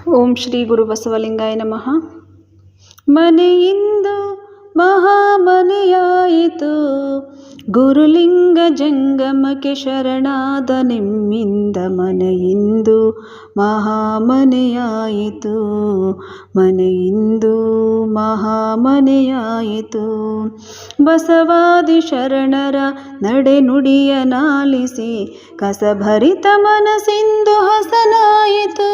ಓಂ ಶ್ರೀ ಗುರು ಬಸವಲಿಂಗಾಯ ನಮಃ. ಮನೆಯಿಂದು ಮಹಾಮನೆಯಾಯಿತು, ಗುರುಲಿಂಗ ಜಂಗಮಕ್ಕೆ ಶರಣಾದ ನಿಮ್ಮಿಂದ ಮನೆಯಿಂದು ಮಹಾಮನೆಯಾಯಿತು, ಮನೆಯಿಂದು ಮಹಾಮನೆಯಾಯಿತು. ಬಸವಾದಿ ಶರಣರ ನಡೆನುಡಿಯ ನಾಲಿಸಿ ಕಸಭರಿತ ಮನಸ್ಸಿಂದು ಹಸನಾಯಿತು.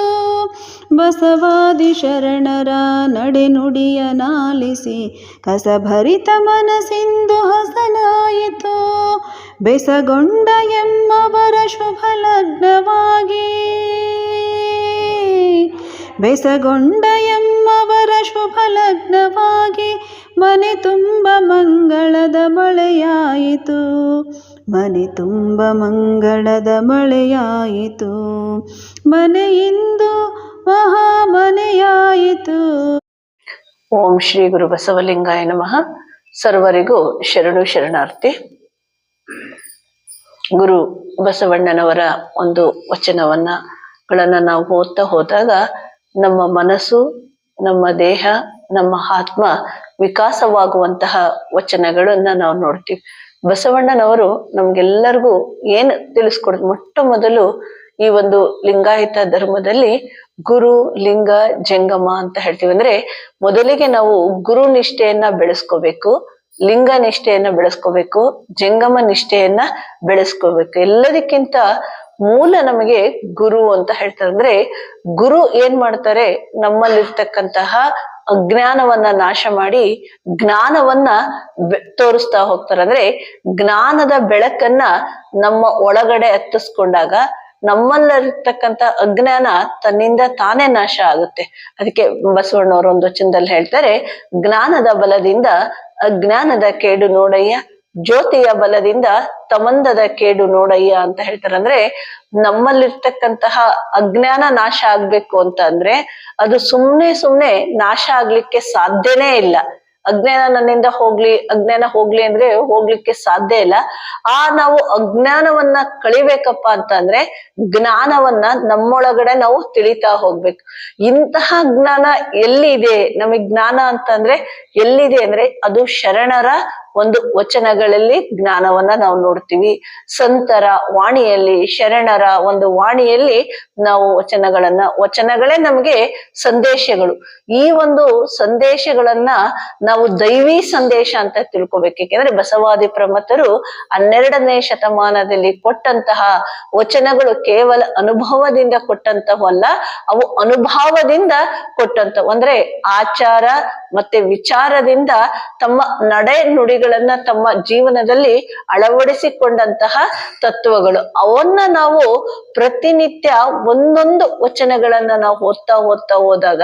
ಬಸವಾದಿ ಶರಣರ ನಡೆನುಡಿಯ ನಾಲಿಸಿ ಕಸಭರಿತ ಮನಸ್ಸಿಂದು ಹಸನಾಯಿತು. ಬೆಸಗೊಂಡ ಎಮ್ಮವರ ಶುಭ ಲಗ್ನವಾಗಿ, ಬೆಸಗೊಂಡ ಎಮ್ಮವರ ಶುಭ ಲಗ್ನವಾಗಿ, ಮನೆ ತುಂಬ ಮಂಗಳದ ಮಳೆಯಾಯಿತು, ಮನೆ ತುಂಬ ಮಂಗಳದ ಮಳೆಯಾಯಿತು. ಮನೆಯಿಂದು ಮಹಾಮನೆಯಾಯಿತು. ಓಂ ಶ್ರೀ ಗುರು ಬಸವಲಿಂಗಾಯ ನಮಃ. ಸರ್ವರಿಗೂ ಶರಣು ಶರಣಾರ್ಥಿ. ಗುರು ಬಸವಣ್ಣನವರ ಒಂದು ವಚನಗಳನ್ನ ನಾವು ಓದ್ತಾ ಹೋದಾಗ ನಮ್ಮ ಮನಸ್ಸು, ನಮ್ಮ ದೇಹ, ನಮ್ಮ ಆತ್ಮ ವಿಕಾಸವಾಗುವಂತಹ ವಚನಗಳನ್ನ ನಾವು ನೋಡ್ತೀವಿ. ಬಸವಣ್ಣನವರು ನಮ್ಗೆಲ್ಲರಿಗೂ ಏನು ತಿಳಿಸ್ಕೊಡ್ತಾರೆ? ಮೊಟ್ಟ ಮೊದಲು ಈ ಒಂದು ಲಿಂಗಾಯತ ಧರ್ಮದಲ್ಲಿ ಗುರು ಲಿಂಗ ಜಂಗಮ ಅಂತ ಹೇಳ್ತೀವಿ. ಅಂದ್ರೆ ಮೊದಲಿಗೆ ನಾವು ಗುರು ನಿಷ್ಠೆಯನ್ನ ಬೆಳೆಸ್ಕೋಬೇಕು, ಲಿಂಗ ನಿಷ್ಠೆಯನ್ನ ಬೆಳೆಸ್ಕೋಬೇಕು, ಜಂಗಮ ನಿಷ್ಠೆಯನ್ನ ಬೆಳೆಸ್ಕೋಬೇಕು. ಎಲ್ಲದಕ್ಕಿಂತ ಮೂಲ ನಮಗೆ ಗುರು ಅಂತ ಹೇಳ್ತಾರೆ. ಅಂದ್ರೆ ಗುರು ಏನ್ ಮಾಡ್ತಾರೆ? ನಮ್ಮಲ್ಲಿರ್ತಕ್ಕಂತಹ ಅಜ್ಞಾನವನ್ನ ನಾಶ ಮಾಡಿ ಜ್ಞಾನವನ್ನ ತೋರಿಸ್ತಾ ಹೋಗ್ತಾರೆ. ಅಂದ್ರೆ ಜ್ಞಾನದ ಬೆಳಕನ್ನ ನಮ್ಮ ಒಳಗಡೆ ಹತ್ತಿಸ್ಕೊಂಡಾಗ ನಮ್ಮಲ್ಲಿರ್ತಕ್ಕಂಥ ಅಜ್ಞಾನ ತನ್ನಿಂದ ತಾನೇ ನಾಶ ಆಗುತ್ತೆ. ಅದಕ್ಕೆ ಬಸವಣ್ಣವರು ಒಂದು ವಚನದಲ್ಲಿ ಹೇಳ್ತಾರೆ, ಜ್ಞಾನದ ಬಲದಿಂದ ಅಜ್ಞಾನದ ಕೇಡು ನೋಡಯ್ಯ, ಜ್ಯೋತಿಯ ಬಲದಿಂದ ತಮಂದದ ಕೇಡು ನೋಡಯ್ಯ ಅಂತ ಹೇಳ್ತಾರೆ. ಅಂದ್ರೆ ನಮ್ಮಲ್ಲಿರ್ತಕ್ಕಂತಹ ಅಜ್ಞಾನ ನಾಶ ಆಗ್ಬೇಕು ಅಂತ ಅಂದ್ರೆ ಅದು ಸುಮ್ನೆ ನಾಶ ಆಗ್ಲಿಕ್ಕೆ ಸಾಧ್ಯನೇ ಇಲ್ಲ. ಅಜ್ಞಾನ ನನ್ನಿಂದ ಅಜ್ಞಾನ ಹೋಗ್ಲಿ ಅಂದ್ರೆ ಹೋಗ್ಲಿಕ್ಕೆ ಸಾಧ್ಯ ಇಲ್ಲ. ನಾವು ಅಜ್ಞಾನವನ್ನ ಕಳಿಬೇಕಪ್ಪ ಅಂತಂದ್ರೆ ಜ್ಞಾನವನ್ನ ನಮ್ಮೊಳಗಡೆ ನಾವು ತಿಳಿತಾ ಹೋಗ್ಬೇಕು. ಇಂತಹ ಜ್ಞಾನ ಎಲ್ಲಿದೆ? ನಮಗ್ ಜ್ಞಾನ ಅಂತಂದ್ರೆ ಎಲ್ಲಿದೆ ಅಂದ್ರೆ ಅದು ಶರಣರ ಒಂದು ವಚನಗಳಲ್ಲಿ ಜ್ಞಾನವನ್ನ ನಾವು ನೋಡ್ತೀವಿ. ಸಂತರ ವಾಣಿಯಲ್ಲಿ, ಶರಣರ ಒಂದು ವಾಣಿಯಲ್ಲಿ ನಾವು ವಚನಗಳೇ ನಮಗೆ ಸಂದೇಶಗಳು. ಈ ಒಂದು ಸಂದೇಶಗಳನ್ನ ನಾವು ದೈವಿ ಸಂದೇಶ ಅಂತ ತಿಳ್ಕೊಬೇಕು. ಯಾಕೆಂದ್ರೆ ಬಸವಾದಿ ಪ್ರಮತರು 12ನೇ ಶತಮಾನದಲ್ಲಿ ಕೊಟ್ಟಂತಹ ವಚನಗಳು ಕೇವಲ ಅನುಭವದಿಂದ ಕೊಟ್ಟಂತವಲ್ಲ, ಅವು ಅನುಭವದಿಂದ ಕೊಟ್ಟಂತವು. ಅಂದ್ರೆ ಆಚಾರ ಮತ್ತೆ ವಿಚಾರದಿಂದ ತಮ್ಮ ನಡೆ ನುಡಿಗಳನ್ನ ತಮ್ಮ ಜೀವನದಲ್ಲಿ ಅಳವಡಿಸಿಕೊಂಡಂತಹ ತತ್ವಗಳು. ಅವನ್ನ ನಾವು ಪ್ರತಿನಿತ್ಯ ಒಂದೊಂದು ವಚನಗಳನ್ನ ನಾವು ಓದ್ತಾ ಹೋದಾಗ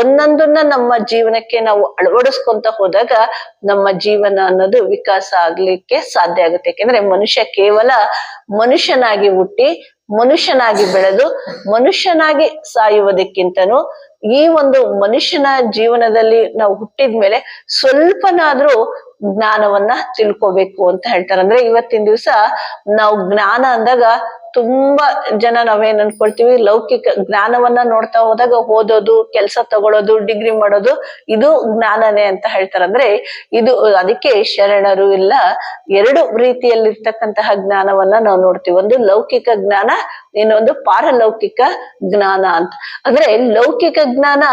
ಒಂದೊಂದನ್ನ ನಮ್ಮ ಜೀವನಕ್ಕೆ ನಾವು ಅಳವಡಿಸ್ಕೊಂತ ಹೋದಾಗ ನಮ್ಮ ಜೀವನ ಅನ್ನೋದು ವಿಕಾಸ ಆಗ್ಲಿಕ್ಕೆ ಸಾಧ್ಯ ಆಗುತ್ತೆ. ಯಾಕೆಂದ್ರೆ ಮನುಷ್ಯ ಕೇವಲ ಮನುಷ್ಯನಾಗಿ ಹುಟ್ಟಿ, ಮನುಷ್ಯನಾಗಿ ಬೆಳೆದು, ಮನುಷ್ಯನಾಗಿ ಸಾಯುವುದಕ್ಕಿಂತನೂ ಈ ಒಂದು ಮನುಷ್ಯನ ಜೀವನದಲ್ಲಿ ನಾವು ಹುಟ್ಟಿದ್ಮೇಲೆ ಸ್ವಲ್ಪನಾದ್ರೂ ಜ್ಞಾನವನ್ನ ತಿಳ್ಕೋಬೇಕು ಅಂತ ಹೇಳ್ತಾರೆ. ಅಂದ್ರೆ ಇವತ್ತಿನ ದಿವಸ ನಾವು ಜ್ಞಾನ ಅಂದಾಗ ತುಂಬಾ ಜನ ನಾವೇನ್ ಅನ್ಕೊಳ್ತೀವಿ, ಲೌಕಿಕ ಜ್ಞಾನವನ್ನ ನೋಡ್ತಾ ಹೋದಾಗ ಓದೋದು, ಕೆಲಸ ತಗೊಳ್ಳೋದು, ಡಿಗ್ರಿ ಮಾಡೋದು, ಇದು ಜ್ಞಾನನೇ ಅಂತ ಹೇಳ್ತಾರೆ. ಅಂದ್ರೆ ಇದು ಅದಕ್ಕೆ ಶರಣರು ಇಲ್ಲ ಎರಡು ರೀತಿಯಲ್ಲಿರ್ತಕ್ಕಂತಹ ಜ್ಞಾನವನ್ನ ನಾವು ನೋಡ್ತೀವಿ. ಒಂದು ಲೌಕಿಕ ಜ್ಞಾನ, ಇನ್ನೊಂದು ಪಾರಲೌಕಿಕ ಜ್ಞಾನ ಅಂತ. ಅಂದ್ರೆ ಲೌಕಿಕ ಜ್ಞಾನ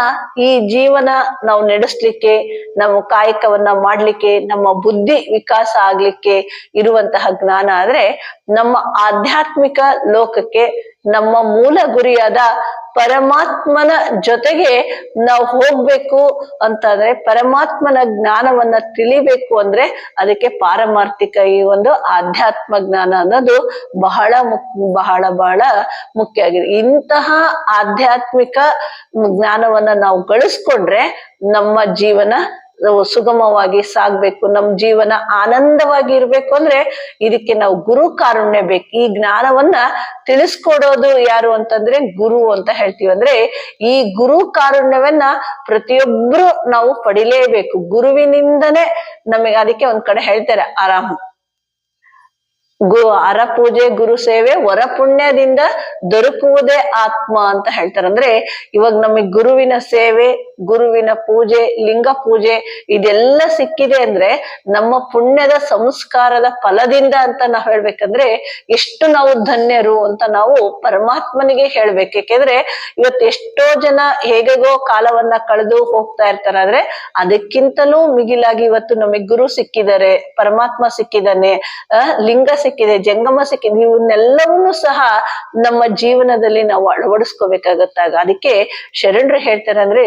ಈ ಜೀವನ ನಾವು ನಡೆಸ್ಲಿಕ್ಕೆ, ನಮ್ಮ ಕಾಯಕವನ್ನ ಮಾಡ್ಲಿಕ್ಕೆ, ನಮ್ಮ ಬುದ್ಧಿ ವಿಕಾಸ ಆಗ್ಲಿಕ್ಕೆ ಇರುವಂತಹ ಜ್ಞಾನ. ಆದ್ರೆ ನಮ್ಮ ಆಧ್ಯಾತ್ಮಿಕ ಲೋಕಕ್ಕೆ, ನಮ್ಮ ಮೂಲ ಗುರಿಯಾದ ಪರಮಾತ್ಮನ ಜೊತೆಗೆ ನಾವು ಹೋಗ್ಬೇಕು ಅಂತಂದ್ರೆ, ಪರಮಾತ್ಮನ ಜ್ಞಾನವನ್ನ ತಿಳಿಬೇಕು ಅಂದ್ರೆ ಅದಕ್ಕೆ ಪಾರಮಾರ್ಥಿಕ ಈ ಒಂದು ಆಧ್ಯಾತ್ಮ ಜ್ಞಾನ ಅನ್ನೋದು ಬಹಳ ಮುಖ್ಯ ಆಗಿದೆ. ಇಂತಹ ಆಧ್ಯಾತ್ಮಿಕ ಜ್ಞಾನವನ್ನ ನಾವು ಗಳಿಸ್ಕೊಂಡ್ರೆ ನಮ್ಮ ಜೀವನ ಸುಗಮವಾಗಿ ಸಾಗ್ಬೇಕು, ನಮ್ಮ ಜೀವನ ಆನಂದವಾಗಿ ಇರ್ಬೇಕು. ಅಂದ್ರೆ ಇದಕ್ಕೆ ನಾವು ಗುರು ಕಾರುಣ್ಯ ಬೇಕು. ಈ ಜ್ಞಾನವನ್ನ ತಿಳಿಸ್ಕೊಡೋದು ಯಾರು ಅಂತಂದ್ರೆ ಗುರು ಅಂತ ಹೇಳ್ತೀವಿ. ಅಂದ್ರೆ ಈ ಗುರು ಕಾರುಣ್ಯವನ್ನ ಪ್ರತಿಯೊಬ್ರು ನಾವು ಪಡಿಲೇಬೇಕು. ಗುರುವಿನಿಂದನೇ ನಮಗೆ, ಅದಕ್ಕೆ ಒಂದ್ ಕಡೆ ಹೇಳ್ತಾರೆ, ಹರ ಪೂಜೆ ಗುರು ಸೇವೆ ವರ ಪುಣ್ಯದಿಂದ ದೊರಕುವುದೇ ಆತ್ಮ ಅಂತ ಹೇಳ್ತಾರೆ. ಅಂದ್ರೆ ಇವಾಗ ನಮಗೆ ಗುರುವಿನ ಸೇವೆ, ಗುರುವಿನ ಪೂಜೆ, ಲಿಂಗ ಪೂಜೆ ಇದೆಲ್ಲ ಸಿಕ್ಕಿದೆ ಅಂದ್ರೆ ನಮ್ಮ ಪುಣ್ಯದ ಸಂಸ್ಕಾರದ ಫಲದಿಂದ ಅಂತ ನಾವ್ ಹೇಳ್ಬೇಕಂದ್ರೆ ಎಷ್ಟು ನಾವು ಧನ್ಯರು ಅಂತ ನಾವು ಪರಮಾತ್ಮನಿಗೆ ಹೇಳ್ಬೇಕು. ಯಾಕೆಂದ್ರೆ ಇವತ್ತು ಎಷ್ಟೋ ಜನ ಹೇಗೆಗೋ ಕಾಲವನ್ನ ಕಳೆದು ಹೋಗ್ತಾ ಇರ್ತಾರೆ. ಆದ್ರೆ ಅದಕ್ಕಿಂತಲೂ ಮಿಗಿಲಾಗಿ ಇವತ್ತು ನಮಗೆ ಗುರು ಸಿಕ್ಕಿದ್ದಾರೆ, ಪರಮಾತ್ಮ ಸಿಕ್ಕಿದ್ದಾನೆ, ಲಿಂಗ ಸಿಕ್ಕಿದೆ, ಜಂಗಮ ಸಿಕ್ಕಿದೆ. ಇವನ್ನೆಲ್ಲವನ್ನೂ ಸಹ ನಮ್ಮ ಜೀವನದಲ್ಲಿ ನಾವು ಅಳವಡಿಸ್ಕೋಬೇಕಾಗತ್ತಾಗ ಅದಕ್ಕೆ ಶರಣರು ಹೇಳ್ತಾರೆ ಅಂದ್ರೆ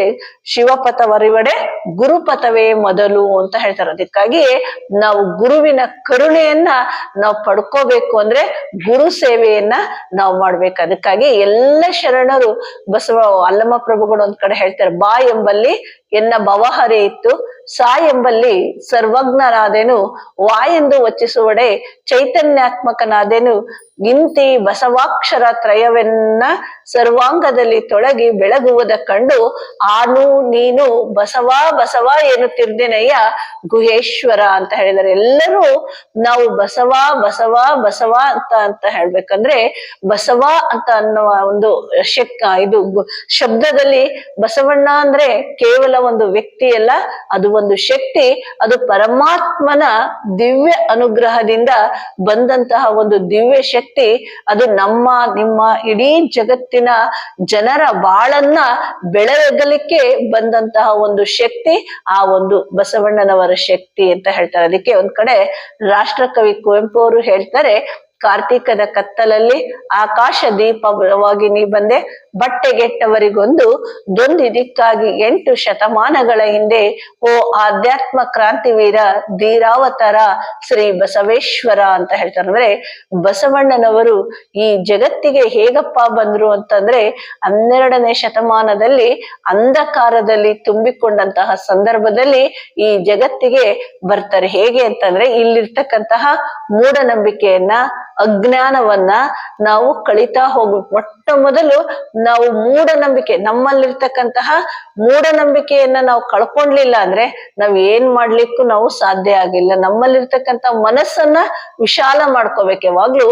ಶಿವಪಥವರಿವಡೆ ಗುರುಪಥವೇ ಮೊದಲು ಅಂತ ಹೇಳ್ತಾರೆ. ಅದಕ್ಕಾಗಿ ನಾವು ಗುರುವಿನ ಕರುಣೆಯನ್ನ ನಾವು ಪಡ್ಕೋಬೇಕು ಅಂದ್ರೆ ಗುರು ಸೇವೆಯನ್ನ ನಾವು ಮಾಡ್ಬೇಕು. ಅದಕ್ಕಾಗಿ ಎಲ್ಲ ಶರಣರು ಬಸವ ಅಲ್ಲಮ ಪ್ರಭುಗಳು ಒಂದ್ ಕಡೆ ಹೇಳ್ತಾರೆ, ಬಾ ಎಂಬಲ್ಲಿ ಎನ್ನ ಭವಹರಿ ಇತ್ತು, ಸಾ ಎಂಬಲ್ಲಿ ಸರ್ವಜ್ಞನಾದೇನು, ವಾ ಎಂದು ವಚಿಸುವಡೆ ಚೈತನ್ಯಾತ್ಮಕನಾದೇನು, ಇಂತಿ ಬಸವಾಕ್ಷರ ತ್ರಯವೆನ್ನ ಸರ್ವಾಂಗದಲ್ಲಿ ತೊಳಗಿ ಬೆಳಗುವುದ ಕಂಡು ಆನು ನೀನು ಬಸವಾ ಬಸವ ಎನ್ನುತ್ತಿರ್ದೇನಯ್ಯ ಗುಹೇಶ್ವರ ಅಂತ ಹೇಳಿದ್ದಾರೆ. ಎಲ್ಲರೂ ನಾವು ಬಸವ ಬಸವ ಬಸವ ಅಂತ ಹೇಳ್ಬೇಕಂದ್ರೆ ಬಸವ ಅಂತ ಅನ್ನುವ ಒಂದು ಇದು ಶಬ್ದದಲ್ಲಿ ಬಸವಣ್ಣ ಅಂದ್ರೆ ಕೇವಲ ಒಂದು ವ್ಯಕ್ತಿ ಅಲ್ಲ, ಅದು ಒಂದು ಶಕ್ತಿ, ಅದು ಪರಮಾತ್ಮನ ದಿವ್ಯ ಅನುಗ್ರಹದಿಂದ ಬಂದಂತಹ ಒಂದು ದಿವ್ಯ ಶಕ್ತಿ. ಅದು ನಮ್ಮ ನಿಮ್ಮ ಇಡೀ ಜಗತ್ತಿನ ಜನರ ಬಾಳನ್ನ ಬೆಳಗಲಿಕ್ಕೆ ಬಂದಂತಹ ಒಂದು ಶಕ್ತಿ, ಆ ಒಂದು ಬಸವಣ್ಣನವರ ಶಕ್ತಿ ಅಂತ ಹೇಳ್ತಾರೆ. ಅದಕ್ಕೆ ಒಂದ್ ಕಡೆ ರಾಷ್ಟ್ರಕವಿ ಕುವೆಂಪು ಅವರು ಹೇಳ್ತಾರೆ, ಕಾರ್ತಿಕದ ಕತ್ತಲಲ್ಲಿ ಆಕಾಶ ದೀಪವಾಗಿ ನೀ ಬಂದೆ, ಬಟ್ಟೆಗೆಟ್ಟವರಿಗೊಂದು ದೊಂದಿದಿಕ್ಕಾಗಿ 8 ಶತಮಾನಗಳ ಹಿಂದೆ ಓ ಆಧ್ಯಾತ್ಮ ಕ್ರಾಂತಿವೀರ ಧೀರಾವತಾರ ಶ್ರೀ ಬಸವೇಶ್ವರ ಅಂತ ಹೇಳ್ತಾರೆ. ಅಂದ್ರೆ ಬಸವಣ್ಣನವರು ಈ ಜಗತ್ತಿಗೆ ಹೇಗಪ್ಪ ಬಂದ್ರು ಅಂತಂದ್ರೆ 12ನೇ ಶತಮಾನದಲ್ಲಿ ಅಂಧಕಾರದಲ್ಲಿ ತುಂಬಿಕೊಂಡಂತಹ ಸಂದರ್ಭದಲ್ಲಿ ಈ ಜಗತ್ತಿಗೆ ಬರ್ತಾರೆ. ಹೇಗೆ ಅಂತಂದ್ರೆ ಇಲ್ಲಿರ್ತಕ್ಕಂತಹ ಮೂಢನಂಬಿಕೆಯನ್ನ, ಅಜ್ಞಾನವನ್ನ ನಾವು ಕಳೀತಾ ಹೋಗ್ಬೇಕು. ಮೊಟ್ಟ ಮೊದಲು ನಾವು ಮೂಢನಂಬಿಕೆ, ನಮ್ಮಲ್ಲಿರ್ತಕ್ಕಂತಹ ಮೂಢನಂಬಿಕೆಯನ್ನ ನಾವು ಕಳ್ಕೊಂಡ್ಲಿಲ್ಲ ಅಂದ್ರೆ ನಾವ್ ಏನ್ ಮಾಡ್ಲಿಕ್ಕೂ ನಾವು ಸಾಧ್ಯ ಆಗಿಲ್ಲ. ನಮ್ಮಲ್ಲಿರ್ತಕ್ಕಂಥ ಮನಸ್ಸನ್ನ ವಿಶಾಲ ಮಾಡ್ಕೋಬೇಕು. ಯಾವಾಗ್ಲೂ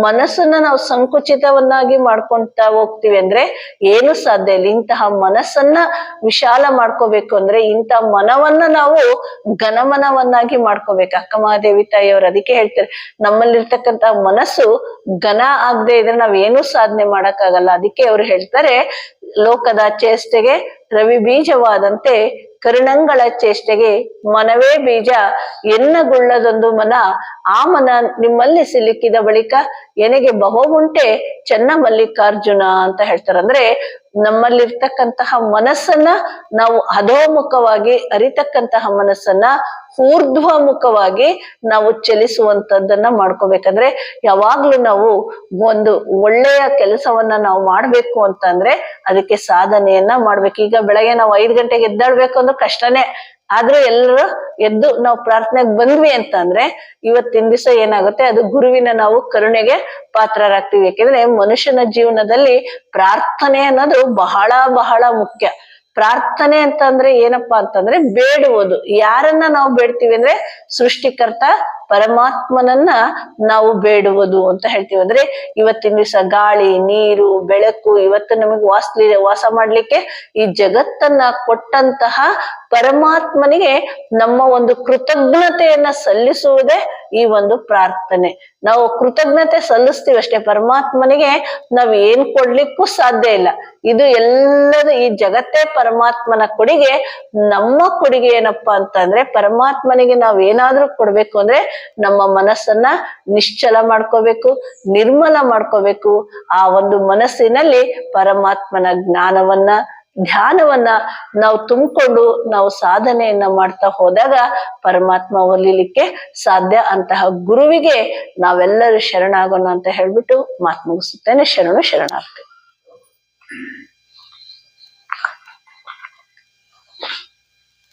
ಮನಸ್ಸನ್ನ ನಾವು ಸಂಕುಚಿತವನ್ನಾಗಿ ಮಾಡ್ಕೊಂತಾ ಹೋಗ್ತೀವಿ ಅಂದ್ರೆ ಏನು ಸಾಧ್ಯ ಇಲ್ಲ. ಇಂತಹ ಮನಸ್ಸನ್ನ ವಿಶಾಲ ಮಾಡ್ಕೋಬೇಕು ಅಂದ್ರೆ ಇಂತಹ ಮನವನ್ನ ನಾವು ಘನಮನವನ್ನಾಗಿ ಮಾಡ್ಕೋಬೇಕು. ಅಕ್ಕ ಮಹಾದೇವಿ ತಾಯಿಯವರು ಅದಕ್ಕೆ ಹೇಳ್ತಾರೆ, ನಮ್ಮಲ್ಲಿರ್ತಕ್ಕಂಥ ಮನಸ್ಸು ಘನ ಆಗದೆ ಇದ್ರೆ ನಾವ್ ಏನು ಸಾಧನೆ ಮಾಡಕ್ಕಾಗಲ್ಲ. ಅದಕ್ಕೆ ಅವ್ರು ಹೇಳ್ತಾರೆ, ಲೋಕದ ಚೇಷ್ಟೆಗೆ ರವಿ ಬೀಜವಾದಂತೆ ಕರುಣಂಗಳ ಚೇಷ್ಟೆಗೆ ಮನವೇ ಬೀಜ ಎನ್ನಗುಳ್ಳದೊಂದು ಮನ, ಆ ಮನ ನಿಮ್ಮಲ್ಲಿ ಸಿಲುಕಿದ ಬಳಿಕ ಎನಗೆ ಬಹುಗುಂಟೆ ಚೆನ್ನ ಮಲ್ಲಿಕಾರ್ಜುನ ಅಂತ ಹೇಳ್ತಾರೆ. ಅಂದ್ರೆ ನಮ್ಮಲ್ಲಿರ್ತಕ್ಕಂತಹ ಮನಸ್ಸನ್ನ ನಾವು ಅಧೋಮುಖವಾಗಿ ಅರಿತಕ್ಕಂತಹ ಮನಸ್ಸನ್ನ ಊರ್ಧ್ವಮುಖವಾಗಿ ನಾವು ಚಲಿಸುವಂತದ್ದನ್ನ ಮಾಡ್ಕೋಬೇಕಂದ್ರೆ ಯಾವಾಗ್ಲೂ ನಾವು ಒಂದು ಒಳ್ಳೆಯ ಕೆಲಸವನ್ನ ನಾವು ಮಾಡ್ಬೇಕು ಅಂತಂದ್ರೆ ಅದಕ್ಕೆ ಸಾಧನೆಯನ್ನ ಮಾಡ್ಬೇಕು. ಈಗ ಬೆಳಗ್ಗೆ ನಾವು 5 ಗಂಟೆಗೆ ಎದ್ದಾಳ್ಬೇಕು ಅಂದ್ರೆ ಕಷ್ಟನೇ, ಆದ್ರೂ ಎಲ್ಲರೂ ಎದ್ದು ನಾವು ಪ್ರಾರ್ಥನೆಗೆ ಬಂದ್ವಿ ಅಂತಂದ್ರೆ ಇವತ್ತಿನ ದಿವಸ ಏನಾಗುತ್ತೆ, ಅದು ಗುರುವಿನ ನಾವು ಕರುಣೆಗೆ ಪಾತ್ರರಾಗ್ತೀವಿ. ಯಾಕೆಂದ್ರೆ ಮನುಷ್ಯನ ಜೀವನದಲ್ಲಿ ಪ್ರಾರ್ಥನೆ ಅನ್ನೋದು ಬಹಳ ಬಹಳ ಮುಖ್ಯ. ಪ್ರಾರ್ಥನೆ ಅಂತಂದ್ರೆ ಏನಪ್ಪಾ ಅಂತಂದ್ರೆ ಬೇಡುವುದು. ಯಾರನ್ನ ನಾವು ಬೇಡ್ತೀವಿ ಅಂದ್ರೆ ಸೃಷ್ಟಿಕರ್ತ ಪರಮಾತ್ಮನನ್ನ ನಾವು ಬೇಡುವುದು ಅಂತ ಹೇಳ್ತೀವಿ. ಅಂದ್ರೆ ಇವತ್ತಿನ ದಿವಸ ಗಾಳಿ, ನೀರು, ಬೆಳಕು, ಇವತ್ತು ನಮಗೆ ವಾಸ ಮಾಡ್ಲಿಕ್ಕೆ ಈ ಜಗತ್ತನ್ನ ಕೊಟ್ಟಂತಹ ಪರಮಾತ್ಮನಿಗೆ ನಮ್ಮ ಒಂದು ಕೃತಜ್ಞತೆಯನ್ನ ಸಲ್ಲಿಸುವುದೇ ಈ ಒಂದು ಪ್ರಾರ್ಥನೆ. ನಾವು ಕೃತಜ್ಞತೆ ಸಲ್ಲಿಸ್ತೀವಿ ಅಷ್ಟೇ, ಪರಮಾತ್ಮನಿಗೆ ನಾವ್ ಏನ್ ಕೊಡ್ಲಿಕ್ಕೂ ಸಾಧ್ಯ ಇಲ್ಲ. ಇದು ಎಲ್ಲದ ಈ ಜಗತ್ತೇ ಪರಮಾತ್ಮನ ಕೊಡುಗೆ. ನಮ್ಮ ಕೊಡುಗೆ ಏನಪ್ಪಾ ಅಂತಂದ್ರೆ ಪರಮಾತ್ಮನಿಗೆ ನಾವ್ ಏನಾದ್ರೂ ಕೊಡ್ಬೇಕು ಅಂದ್ರೆ ನಮ್ಮ ಮನಸ್ಸನ್ನ ನಿಶ್ಚಲ ಮಾಡ್ಕೋಬೇಕು, ನಿರ್ಮಲ ಮಾಡ್ಕೋಬೇಕು. ಆ ಒಂದು ಮನಸ್ಸಿನಲ್ಲಿ ಪರಮಾತ್ಮನ ಜ್ಞಾನವನ್ನ, ಧ್ಯಾನವನ್ನ ನಾವು ತುಂಬಿಕೊಂಡು ನಾವು ಸಾಧನೆಯನ್ನ ಮಾಡ್ತಾ ಹೋದಾಗ ಪರಮಾತ್ಮ ಒಲಿಲಿಕ್ಕೆ ಸಾಧ್ಯ. ಅಂತಹ ಗುರುವಿಗೆ ನಾವೆಲ್ಲರೂ ಶರಣಾಗೋಣ ಅಂತ ಹೇಳ್ಬಿಟ್ಟು ಮಾತು ಮುಗಿಸುತ್ತೇನೆ. ಶರಣು ಶರಣಾರ್ಥಿ.